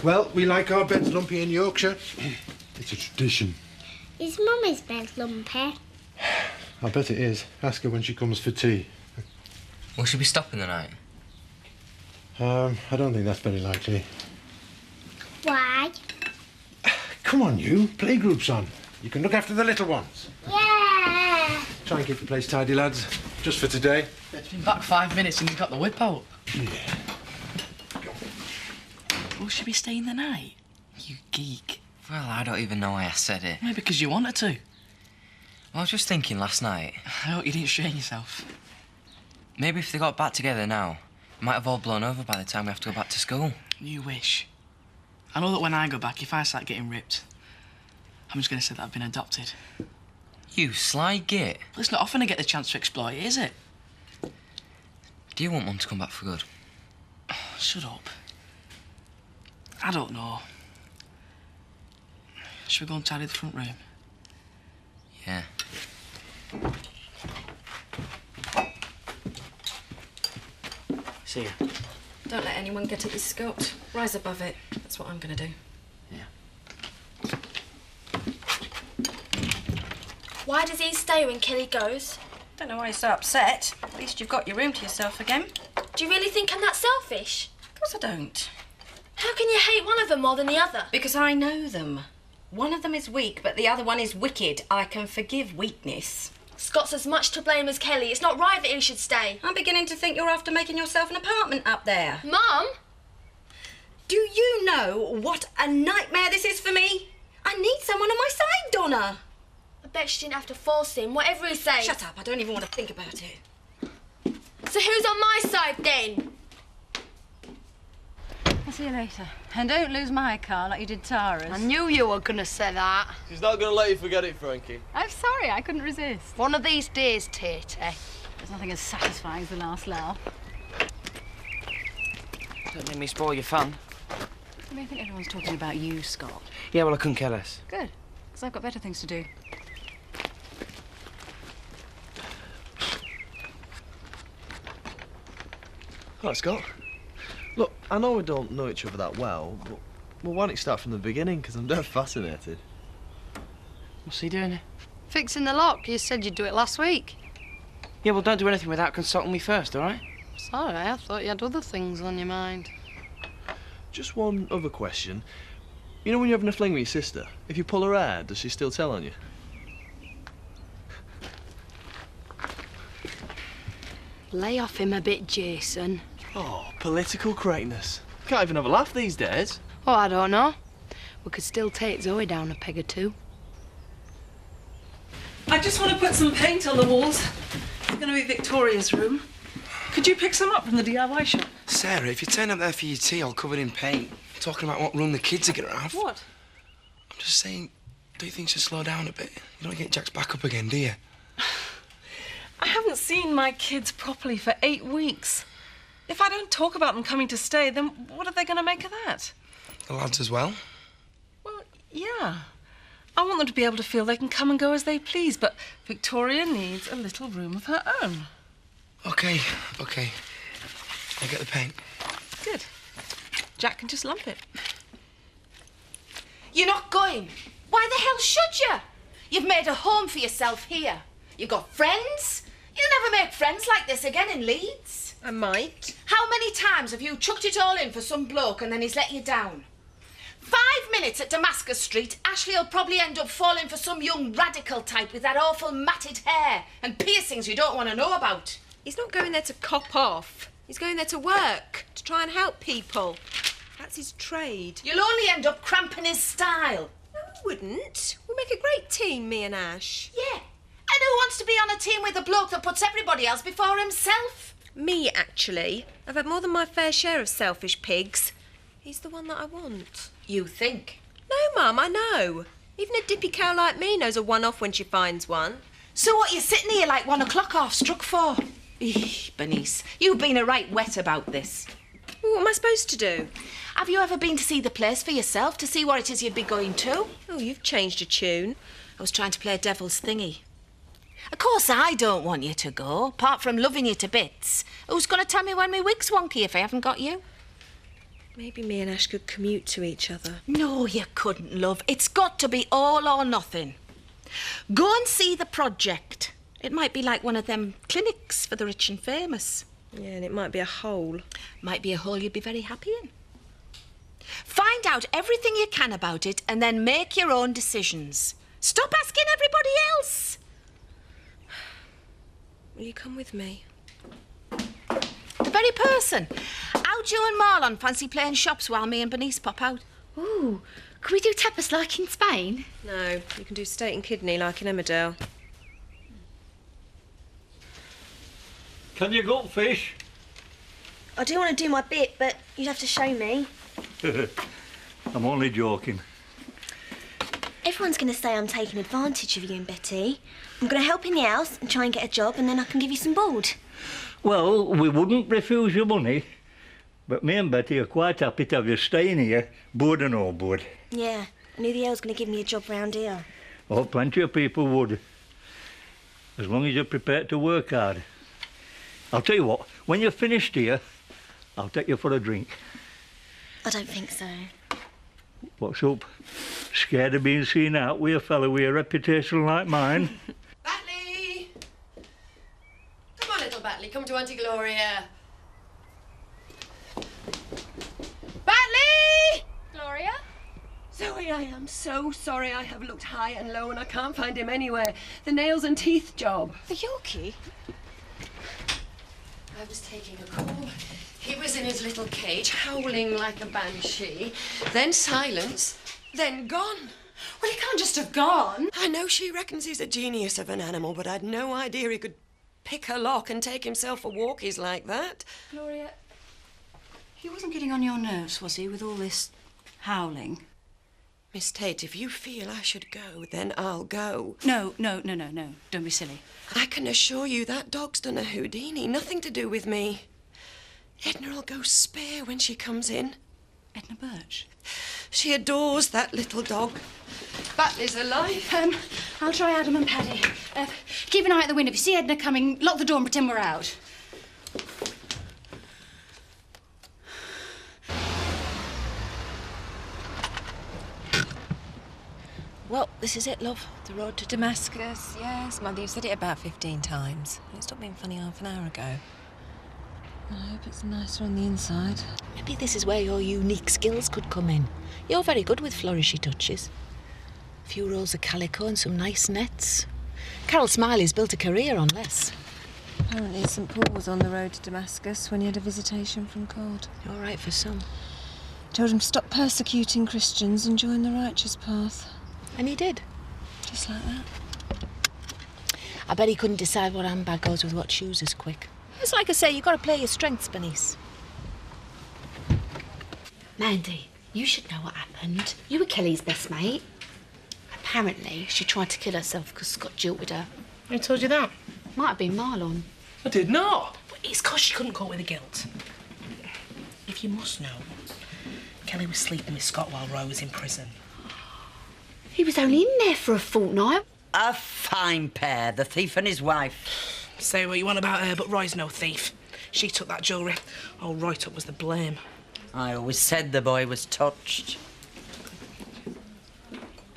Well, we like our beds lumpy in Yorkshire. It's a tradition. Is Mummy's bed lumpy? I bet it is. Ask her when she comes for tea. Will she be stopping the night? I don't think that's very likely. Why? Come on, you. Playgroup's on. You can look after the little ones. Yeah! Try and keep the place tidy, lads. Just for today. It's been back 5 minutes and you've got the whip out. Yeah. Will she be staying the night? You geek. Well, I don't even know why I said it. Maybe because you wanted to. I was just thinking last night. I hope you didn't strain yourself. Maybe if they got back together now, it might have all blown over by the time we have to go back to school. You wish. I know that when I go back, if I start getting ripped, I'm just going to say that I've been adopted. You sly git. Well, it's not often I get the chance to exploit it, is it? Do you want Mum to come back for good? Oh, shut up. I don't know. Should we go and tidy the front room? Yeah. See ya. Don't let anyone get at your skirt. Rise above it. That's what I'm going to do. Yeah. Why does he stay when Kelly goes? Don't know why you're so upset. At least you've got your room to yourself again. Do you really think I'm that selfish? Of course I don't. How can you hate one of them more than the other? Because I know them. One of them is weak, but the other one is wicked. I can forgive weakness. Scott's as much to blame as Kelly. It's not right that he should stay. I'm beginning to think you're after making yourself an apartment up there. Mum? Do you know what a nightmare this is for me? I need someone on my side, Donna. I bet she didn't have to force him, whatever he says. Shut up, I don't even want to think about it. So who's on my side then? I'll see you later. And don't lose my car like you did Tara's. I knew you were going to say that. She's not going to let you forget it, Frankie. I'm sorry, I couldn't resist. One of these days, Tate. There's nothing as satisfying as the last laugh. Don't make me spoil your fun. I mean, I think everyone's talking about you, Scott. Yeah, well, I couldn't care less. Good, because I've got better things to do. Hi, Scott. Look, I know we don't know each other that well, but why don't you start from the beginning? Because I'm dead fascinated. What's he doing? Fixing the lock. You said you'd do it last week. Yeah, well, don't do anything without consulting me first, all right? Sorry, I thought you had other things on your mind. Just one other question. You know when you're having a fling with your sister, if you pull her hair, does she still tell on you? Lay off him a bit, Jason. Oh, political correctness. Can't even have a laugh these days. Oh, I don't know. We could still take Zoe down a peg or two. I just want to put some paint on the walls. It's going to be Victoria's room. Could you pick some up from the DIY shop? Sarah, if you turn up there for your tea all covered in paint, talking about what room the kids are going to have... What? I'm just saying, do you think you should slow down a bit? You don't get Jack's back up again, do you? I haven't seen my kids properly for 8 weeks. If I don't talk about them coming to stay, then what are they going to make of that? The lads as well? Well, yeah. I want them to be able to feel they can come and go as they please, but Victoria needs a little room of her own. OK. I'll get the paint. Good. Jack can just lump it. You're not going. Why the hell should you? You've made a home for yourself here. You've got friends. You'll never make friends like this again in Leeds. I might. How many times have you chucked it all in for some bloke and then he's let you down? 5 minutes at Damascus Street, Ashley will probably end up falling for some young radical type with that awful matted hair and piercings you don't want to know about. He's not going there to cop off. He's going there to work, to try and help people. That's his trade. You'll only end up cramping his style. No, we wouldn't. We make a great team, me and Ash. Yeah. And who wants to be on a team with a bloke that puts everybody else before himself? Me, actually. I've had more than my fair share of selfish pigs. He's the one that I want. You think? No, Mum, I know. Even a dippy cow like me knows a one-off when she finds one. So what, you're sitting here like 1 o'clock half struck for? Eesh, Bernice, you've been a right wet about this. Well, what am I supposed to do? Have you ever been to see the place for yourself, to see what it is you'd be going to? Oh, you've changed your tune. I was trying to play devil's thingy. Of course I don't want you to go, apart from loving you to bits. Who's going to tell me when my wig's wonky if I haven't got you? Maybe me and Ash could commute to each other. No, you couldn't, love. It's got to be all or nothing. Go and see the project. It might be like one of them clinics for the rich and famous. Yeah, and it might be a hole. Might be a hole you'd be very happy in. Find out everything you can about it and then make your own decisions. Stop asking everybody else. Will you come with me? The very person. How do you and Marlon fancy playing shops while me and Bernice pop out? Ooh, can we do tapas like in Spain? No, you can do steak and kidney like in Emmerdale. Can you gut fish? I do want to do my bit, but you'd have to show me. I'm only joking. Everyone's going to say I'm taking advantage of you and Betty. I'm going to help in the house and try and get a job, and then I can give you some board. Well, we wouldn't refuse your money, but me and Betty are quite happy to have you staying here, board and all board. Yeah, I knew the Earl's going to give me a job round here. Oh, plenty of people would. As long as you're prepared to work hard. I'll tell you what, when you're finished here, I'll take you for a drink. I don't think so. What's up? Scared of being seen out with a fellow with a reputation like mine? Batley! Come on, little Batley, come to Auntie Gloria. Batley! Gloria? Zoe, I am so sorry. I have looked high and low and I can't find him anywhere. The nails and teeth job. The Yorkie? I was taking a call. He was in his little cage, howling like a banshee. Then silence, then gone. Well, he can't just have gone. I know she reckons he's a genius of an animal, but I'd no idea he could pick a lock and take himself for walkies like that. Gloria, he wasn't getting on your nerves, was he, with all this howling? Miss Tate, if you feel I should go, then I'll go. No. Don't be silly. I can assure you that dog's done a Houdini. Nothing to do with me. Edna'll go spare when she comes in. Edna Birch? She adores that little dog. Batley's alive. I'll try Adam and Paddy. Keep an eye out the window. If you see Edna coming, lock the door and pretend we're out. Well, this is it, love. The road to Damascus. Yes, Mother, you've said it about 15 times. It stopped being funny half an hour ago. I hope it's nicer on the inside. Maybe this is where your unique skills could come in. You're very good with flourishy touches. A few rolls of calico and some nice nets. Carol Smiley's built a career on less. Apparently St Paul was on the road to Damascus when he had a visitation from God. All right for some. Told him to stop persecuting Christians and join the righteous path. And he did. Just like that. I bet he couldn't decide what handbag goes with what shoes as quick. It's like I say, you've got to play your strengths, Bernice. Mandy, you should know what happened. You were Kelly's best mate. Apparently, she tried to kill herself because Scott jilted her. Who told you that? Might have been Marlon. I did not. It's because she couldn't cope with the guilt. If you must know, Kelly was sleeping with Scott while Roy was in prison. He was only in there for a fortnight. A fine pair, the thief and his wife. Say what you want about her, but Roy's no thief. She took that jewellery. Oh, Roy took was the blame. I always said the boy was touched.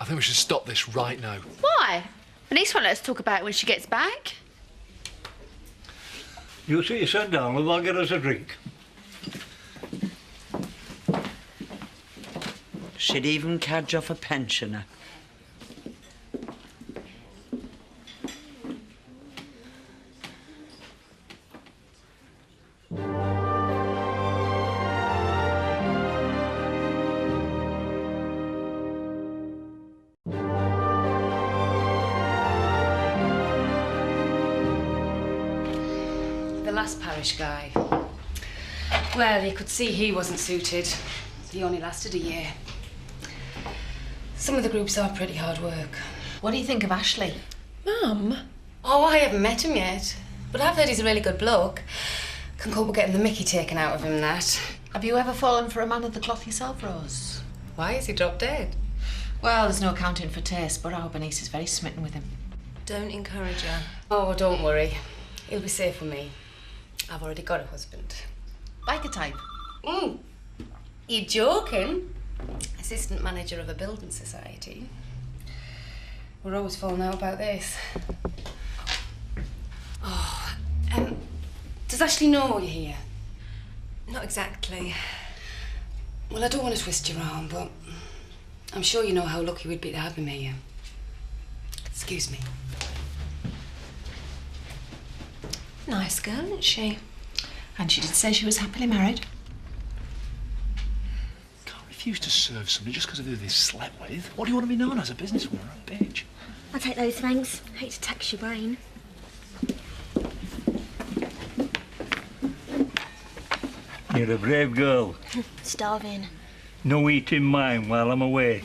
I think we should stop this right now. Why? Bernice won't let us talk about it when she gets back. You sit your son down, love, I'll get us a drink. She'd even cadge off a pensioner. The last parish guy. Well, you could see he wasn't suited. He only lasted a year. Some of the groups are pretty hard work. What do you think of Ashley? Mum? Oh, I haven't met him yet. But I've heard he's a really good bloke. Can cope with getting the mickey taken out of him, that. Have you ever fallen for a man of the cloth yourself, Rose? Why? Is he dropped dead? Well, there's no accounting for taste, but our Bernice is very smitten with him. Don't encourage her. Oh, don't worry. He'll be safe with me. I've already got a husband. Biker type? You're joking? Assistant manager of a building society. We're always falling out about this. Oh, does Ashley know you're here? Not exactly. Well, I don't want to twist your arm, but I'm sure you know how lucky we'd be to have him here. Excuse me. Nice girl, isn't she? And she did say she was happily married. Can't refuse to serve somebody just because of who they slept with. What do you want to be known as, a businesswoman or a bitch? I'll take those, thanks. Hate to tax your brain. You're a brave girl. Starving. No eating mine while I'm away.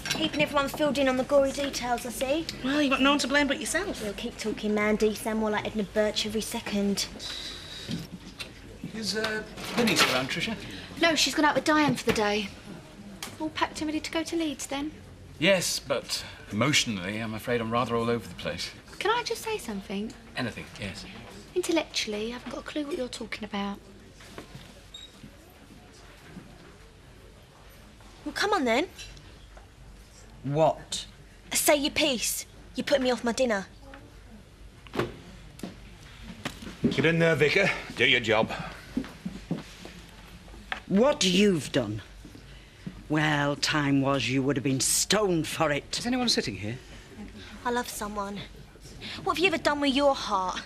Keeping everyone filled in on the gory details, I see. Well, you've got no one to blame but yourself. We'll keep talking Mandy, sound more like Edna Birch every second. Is Denise around, Tricia? No, she's gone out with Diane for the day. All packed and ready to go to Leeds then? Yes, but emotionally, I'm afraid I'm rather all over the place. Can I just say something? Anything, yes. Intellectually, I haven't got a clue what you're talking about. Well, come on then. What? Say your piece. You're putting me off my dinner. Get in there, Vicar. Do your job. What you've done? Well, time was you would have been stoned for it. Is anyone sitting here? I love someone. What have you ever done with your heart?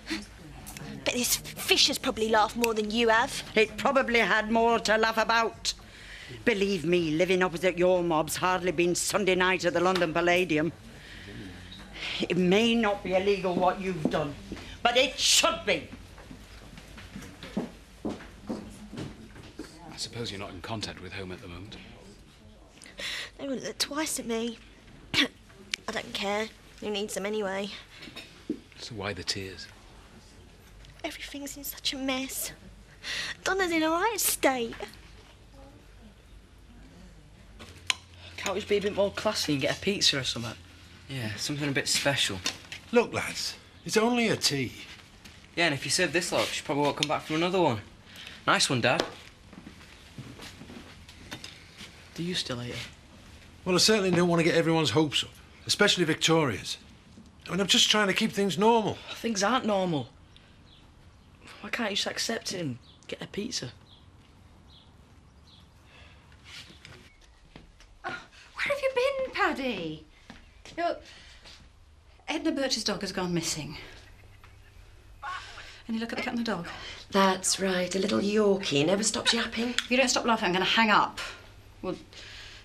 Bet this fish has probably laughed more than you have. It probably had more to laugh about. Believe me, living opposite your mob's hardly been Sunday night at the London Palladium. It may not be illegal what you've done, but it should be. I suppose you're not in contact with home at the moment. They wouldn't look twice at me. I don't care. Who needs them anyway? So why the tears? Everything's in such a mess. Donna's in a right state. Can't we just be a bit more classy and get a pizza or something? Yeah, something a bit special. Look, lads, it's only a tea. Yeah, and if you serve this lot, she probably won't come back for another one. Nice one, Dad. Do you still hate her? Well, I certainly don't want to get everyone's hopes up, especially Victoria's. I mean, I'm just trying to keep things normal. Things aren't normal. Why can't you just accept it and get a pizza? Where have you been, Paddy? Edna Birch's dog has gone missing. Any look at the cat and the dog? That's right, a little Yorkie. Never stops yapping. If you don't stop laughing, I'm going to hang up. Well,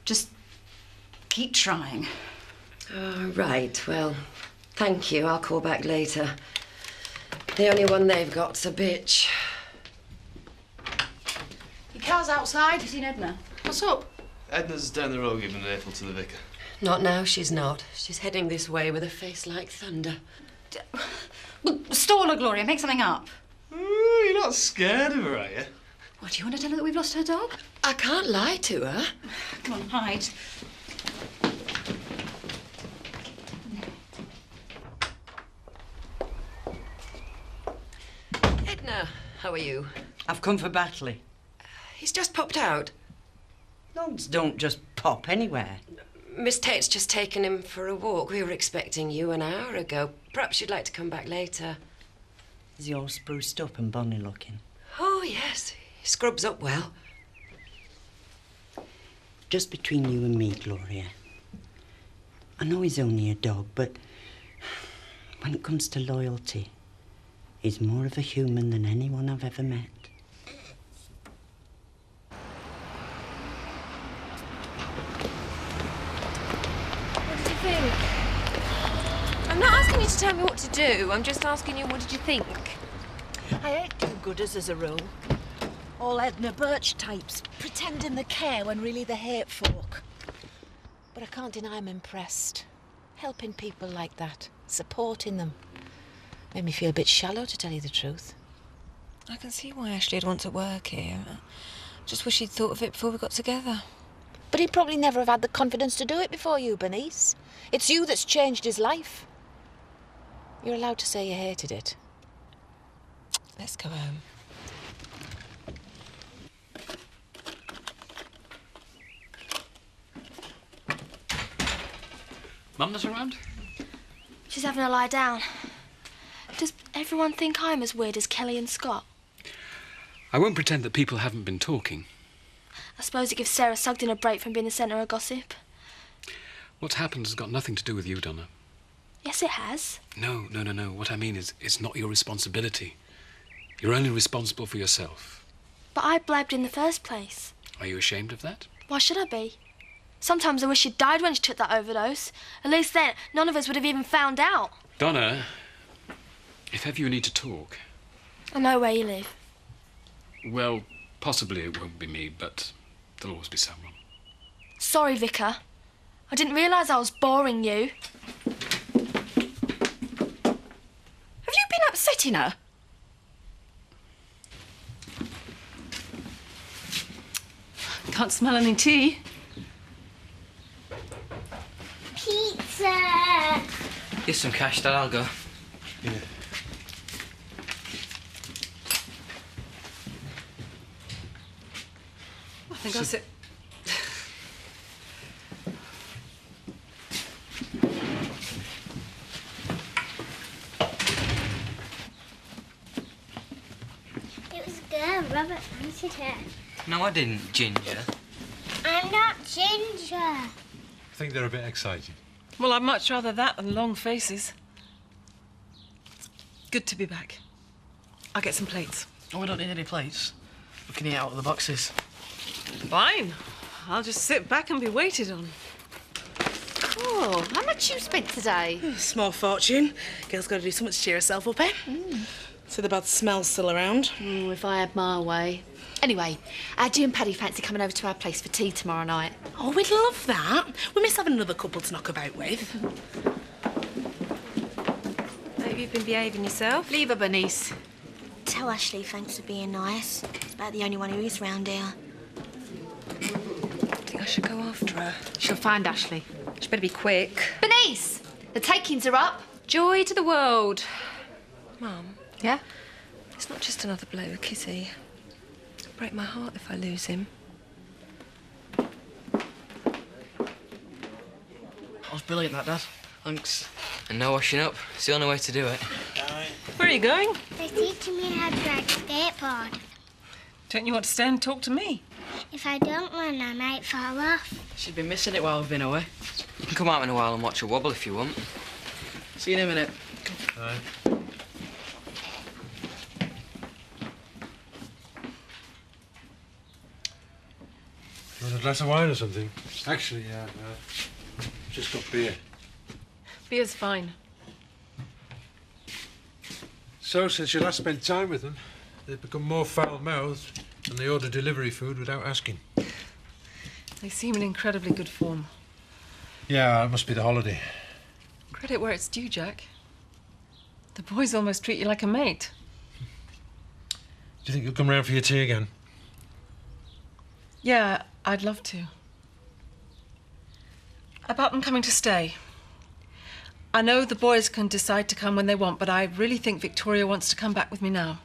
just keep trying. Oh, right, well, thank you. I'll call back later. The only one they've got's a bitch. Your car's outside. Have you seen Edna? What's up? Edna's down the road giving an apple to the vicar. Not now, she's not. She's heading this way with a face like thunder. Well, stall her, Gloria. Make something up. Ooh, you're not scared of her, are you? What, do you want to tell her that we've lost her dog? I can't lie to her. Come on, hide. Edna, how are you? I've come for Batley. He's just popped out. Dogs don't just pop anywhere. Miss Tate's just taken him for a walk. We were expecting you an hour ago. Perhaps you'd like to come back later. Is he all spruced up and bonny looking? Oh, yes. He scrubs up well. Just between you and me, Gloria. I know he's only a dog, but when it comes to loyalty, he's more of a human than anyone I've ever met. What did you think? I'm not asking you to tell me what to do. I'm just asking you, what did you think? I hate do-gooders as a rule. All Edna Birch types, pretending they care when really they hate folk. But I can't deny I'm impressed. Helping people like that, supporting them, made me feel a bit shallow, to tell you the truth. I can see why Ashley'd want to work here. I just wish he'd thought of it before we got together. But he'd probably never have had the confidence to do it before you, Bernice. It's you that's changed his life. You're allowed to say you hated it. Let's go home. Mum not around? She's having a lie down. Does everyone think I'm as weird as Kelly and Scott? I won't pretend that people haven't been talking. I suppose it gives Sarah Sugden a break from being the centre of gossip. What's happened has got nothing to do with you, Donna. Yes, it has. No. What I mean is, it's not your responsibility. You're only responsible for yourself. But I blabbed in the first place. Are you ashamed of that? Why should I be? Sometimes I wish she'd died when she took that overdose. At least then, none of us would have even found out. Donna, if ever you need to talk... I know where you live. Well, possibly it won't be me, but there'll always be someone. Sorry, Vicar. I didn't realise I was boring you. Have you been upsetting her? Can't smell any tea. Pizza! Here's some cash, Dad. I'll go. Yeah. I think I'll sit. It was good. Robert wanted it. No, I didn't, Ginger. I'm not Ginger. I think they're a bit excited. Well, I'd much rather that than long faces. Good to be back. I'll get some plates. Oh, we don't need any plates. We can eat out of the boxes. Fine. I'll just sit back and be waited on. Oh, how much you spent today? Small fortune. Girl's got to do something to cheer herself up, eh? So the bad smell's still around. If I had my way. Anyway, how do you and Paddy fancy coming over to our place for tea tomorrow night? Oh, we'd love that. We miss having another couple to knock about with. Hope you've been behaving yourself. Leave her, Bernice. Tell Ashley thanks for being nice. It's about the only one who is round here. I think I should go after her. She'll find Ashley. She better be quick. Bernice! The takings are up. Joy to the world. Mum. Yeah? It's not just another bloke, is he? It'll break my heart if I lose him. That was brilliant, that, Dad. Thanks. And no washing up. It's the only way to do it. Where are you going? They're teaching me how to ride a skateboard. Don't you want to stay and talk to me? If I don't run, I might fall off. She's been missing it while we've been away. You can come out in a while and watch a wobble if you want. See you in a minute. Aye. You want a glass of wine or something? Actually, yeah. Just got beer. Beer's fine. So, since you last spent time with them, they've become more foul-mouthed and they order delivery food without asking. They seem in incredibly good form. Yeah, it must be the holiday. Credit where it's due, Jack. The boys almost treat you like a mate. Do you think you'll come round for your tea again? Yeah, I'd love to. About them coming to stay. I know the boys can decide to come when they want, but I really think Victoria wants to come back with me now.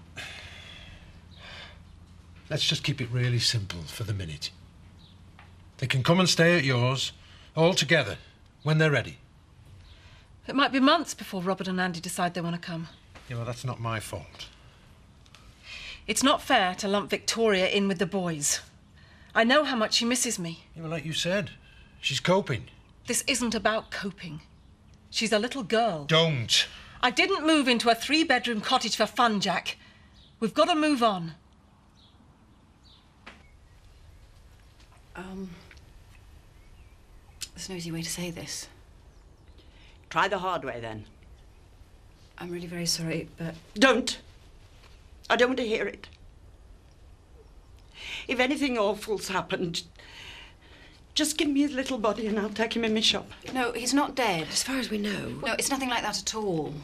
Let's just keep it really simple for the minute. They can come and stay at yours, all together, when they're ready. It might be months before Robert and Andy decide they want to come. Yeah, well, that's not my fault. It's not fair to lump Victoria in with the boys. I know how much she misses me. Yeah, well, like you said, she's coping. This isn't about coping. She's a little girl. Don't. I didn't move into a 3-bedroom cottage for fun, Jack. We've got to move on. There's no easy way to say this. Try the hard way, then. I'm really very sorry, but... Don't. I don't want to hear it. If anything awful's happened, just give me his little body and I'll take him in my shop. No, he's not dead. As far as we know. No, it's nothing like that at all.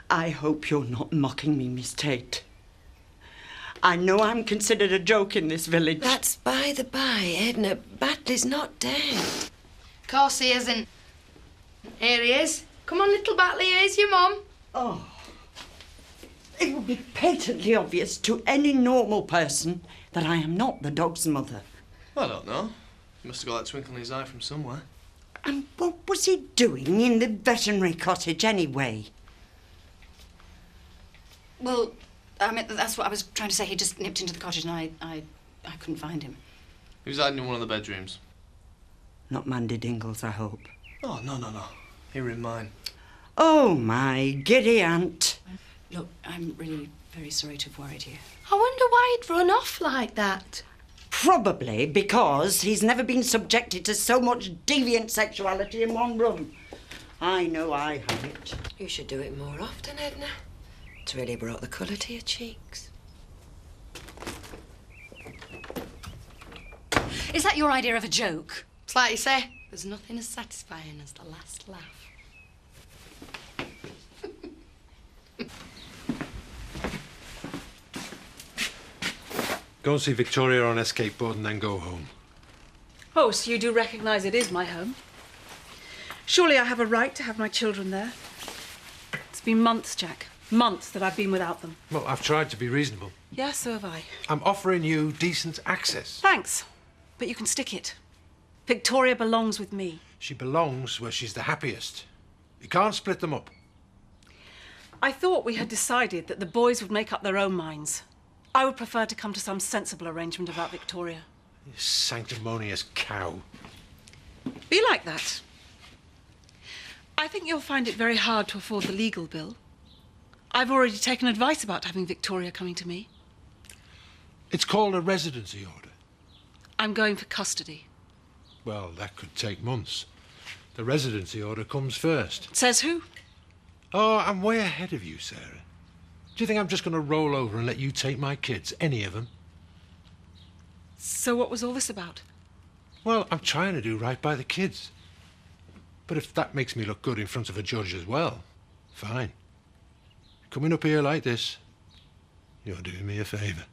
I hope you're not mocking me, Miss Tate. I know I'm considered a joke in this village. That's by the by, Edna. Batley's not dead. Of course he isn't. Here he is. Come on, little Batley, here's your mum. Oh. It would be patently obvious to any normal person that I am not the dog's mother. I don't know. He must have got that twinkle in his eye from somewhere. And what was he doing in the veterinary cottage anyway? Well, I mean, that's what I was trying to say. He just nipped into the cottage and I couldn't find him. He was hiding in one of the bedrooms. Not Mandy Dingle's, I hope. Oh, no. He were in mine. Oh, my giddy aunt. Look, I'm really very sorry to have worried you. I wonder why he'd run off like that. Probably because he's never been subjected to so much deviant sexuality in one room. I know I have it. You should do it more often, Edna. It's really brought the colour to your cheeks. Is that your idea of a joke? It's like you say, there's nothing as satisfying as the last laugh. Go and see Victoria on a skateboard and then go home. Oh, so you do recognise it is my home? Surely I have a right to have my children there. It's been months, Jack. Months that I've been without them. Well, I've tried to be reasonable. Yeah, so have I. I'm offering you decent access. Thanks, but you can stick it. Victoria belongs with me. She belongs where she's the happiest. You can't split them up. I thought we had decided that the boys would make up their own minds. I would prefer to come to some sensible arrangement about Victoria. You sanctimonious cow. Be like that. I think you'll find it very hard to afford the legal bill. I've already taken advice about having Victoria coming to me. It's called a residency order. I'm going for custody. Well, that could take months. The residency order comes first. Says who? Oh, I'm way ahead of you, Sarah. Do you think I'm just going to roll over and let you take my kids, any of them? So what was all this about? Well, I'm trying to do right by the kids. But if that makes me look good in front of a judge as well, fine. Coming up here like this, you're doing me a favour.